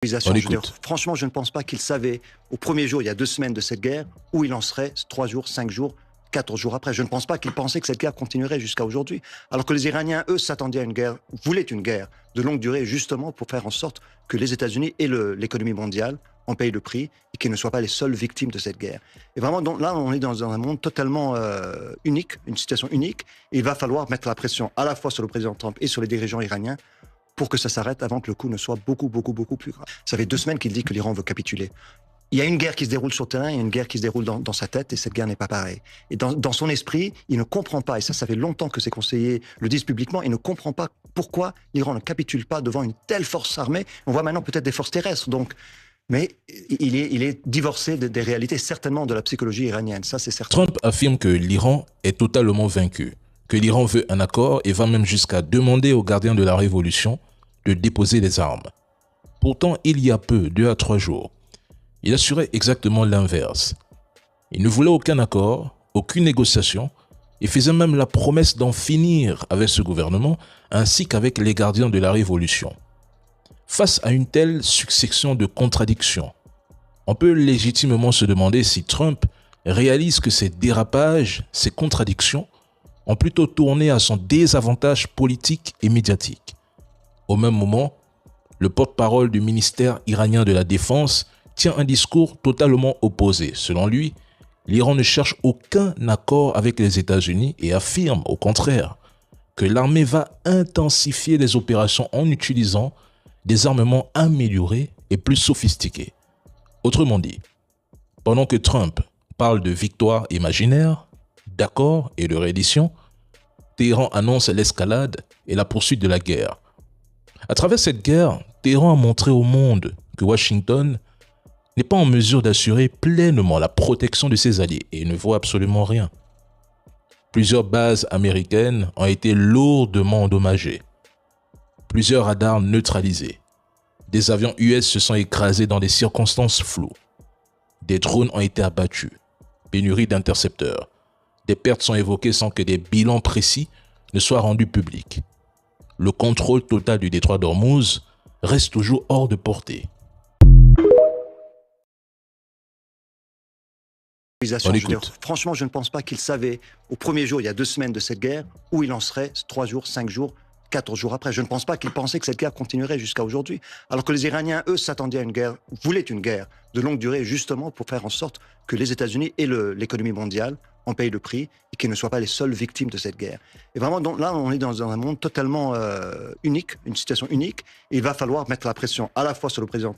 On écoute. Franchement, je ne pense pas qu'il savait au premier jour, il y a 2 semaines de cette guerre, où il en serait 3 jours, 5 jours, 14 jours après. Je ne pense pas qu'il pensait que cette guerre continuerait jusqu'à aujourd'hui. Alors que les Iraniens, eux, s'attendaient à une guerre, voulaient une guerre de longue durée, justement pour faire en sorte que les États-Unis et l'économie mondiale en payent le prix et qu'ils ne soient pas les seules victimes de cette guerre. Et vraiment, donc, là, on est dans un monde totalement unique, une situation unique. Et il va falloir mettre la pression à la fois sur le président Trump et sur les dirigeants iraniens pour que ça s'arrête avant que le coup ne soit beaucoup plus grave. Ça fait 2 semaines qu'il dit que l'Iran veut capituler. Il y a une guerre qui se déroule sur le terrain, il y a une guerre qui se déroule dans sa tête, et cette guerre n'est pas pareille. Et dans son esprit, il ne comprend pas, et ça fait longtemps que ses conseillers le disent publiquement, il ne comprend pas pourquoi l'Iran ne capitule pas devant une telle force armée. On voit maintenant peut-être des forces terrestres, donc... Mais il est divorcé des réalités, certainement de la psychologie iranienne, ça c'est certain. Trump affirme que l'Iran est totalement vaincu, que l'Iran veut un accord et va même jusqu'à demander aux gardiens de la révolution de déposer les armes. Pourtant, il y a peu, 2 à 3 jours, il assurait exactement l'inverse. Il ne voulait aucun accord, aucune négociation, et faisait même la promesse d'en finir avec ce gouvernement, ainsi qu'avec les gardiens de la révolution. Face à une telle succession de contradictions, on peut légitimement se demander si Trump réalise que ces dérapages, ces contradictions, ont plutôt tourné à son désavantage politique et médiatique. Au même moment, le porte-parole du ministère iranien de la Défense tient un discours totalement opposé. Selon lui, l'Iran ne cherche aucun accord avec les États-Unis et affirme, au contraire, que l'armée va intensifier les opérations en utilisant des armements améliorés et plus sophistiqués. Autrement dit, pendant que Trump parle de victoire imaginaire, d'accords et de reddition, Téhéran annonce l'escalade et la poursuite de la guerre. À travers cette guerre, Téhéran a montré au monde que Washington n'est pas en mesure d'assurer pleinement la protection de ses alliés et ne voit absolument rien. Plusieurs bases américaines ont été lourdement endommagées. Plusieurs radars neutralisés. Des avions US se sont écrasés dans des circonstances floues. Des drones ont été abattus. Pénurie d'intercepteurs. Des pertes sont évoquées sans que des bilans précis ne soient rendus publics. Le contrôle total du détroit d'Ormuz reste toujours hors de portée. On écoute. Franchement, je ne pense pas qu'il savait au premier jour, il y a 2 semaines de cette guerre, où il en serait 3 jours, 5 jours, 14 jours après. Je ne pense pas qu'il pensait que cette guerre continuerait jusqu'à aujourd'hui. Alors que les Iraniens, eux, s'attendaient à une guerre, voulaient une guerre de longue durée, justement pour faire en sorte que les États-Unis et l'économie mondiale en payent le prix et qu'ils ne soient pas les seules victimes de cette guerre. Et vraiment, donc, là, on est dans un monde totalement unique, une situation unique. Et il va falloir mettre la pression à la fois sur le président